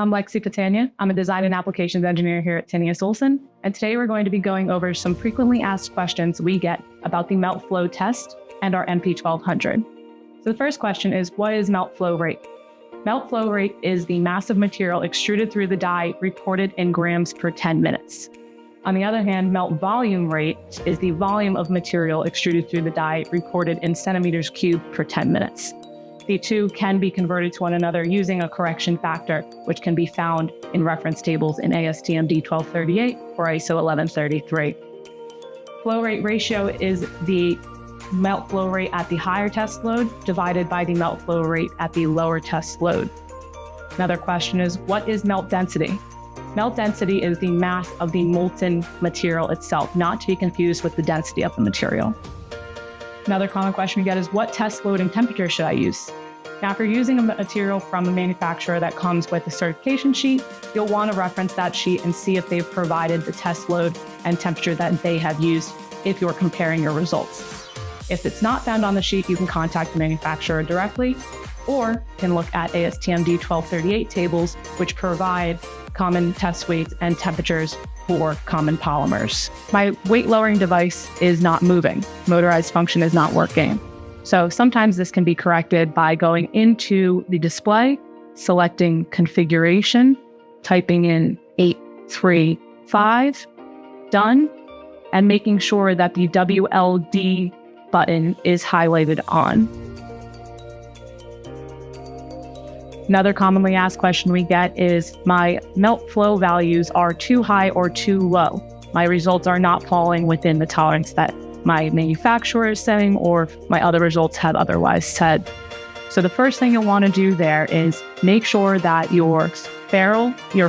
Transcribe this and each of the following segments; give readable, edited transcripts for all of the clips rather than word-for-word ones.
I'm Lexi Catania. I'm a design and applications engineer here at Tinius Olson, and today we're going to be going over some frequently asked questions we get about the melt flow test and our MP1200. So the first question is, what is melt flow rate? Melt flow rate is the mass of material extruded through the die reported in grams per 10 minutes. On the other hand, melt volume rate is the volume of material extruded through the die reported in centimeters cubed per 10 minutes. The two can be converted to one another using a correction factor, which can be found in reference tables in ASTM D1238 or ISO 1133. Flow rate ratio is the melt flow rate at the higher test load divided by the melt flow rate at the lower test load. Another question is, what is melt density? Melt density is the mass of the molten material itself, not to be confused with the density of the material. Another common question we get is, what test load and temperature should I use? Now, if you're using a material from a manufacturer that comes with a certification sheet, you'll want to reference that sheet and see if they've provided the test load and temperature that they have used if you're comparing your results. If it's not found on the sheet, you can contact the manufacturer directly, or can look at ASTM D1238 tables, which provide common test weights and temperatures for common polymers. My weight lowering device is not moving. Motorized function is not working. So sometimes this can be corrected by going into the display, selecting configuration, typing in 835, done, and making sure that the WLD button is highlighted on. Another commonly asked question we get is, my melt flow values are too high or too low. My results are not falling within the tolerance that my manufacturer is setting or my other results have otherwise said. So the first thing you'll want to do there is make sure that your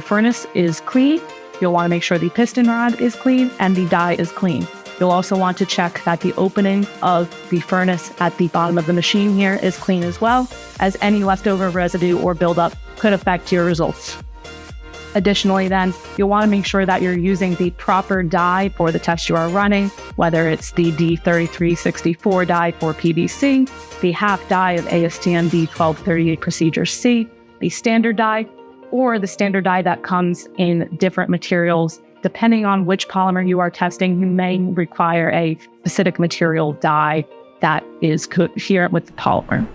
furnace is clean. You'll want to make sure the piston rod is clean and the die is clean. You'll also want to check that the opening of the furnace at the bottom of the machine here is clean as well, as any leftover residue or buildup could affect your results. Additionally, then, you'll want to make sure that you're using the proper die for the test you are running, whether it's the D3364 die for PVC, the half die of ASTM D1238 Procedure C, the standard die, or the standard die that comes in different materials. Depending on which polymer you are testing, you may require a specific material die that is coherent with the polymer.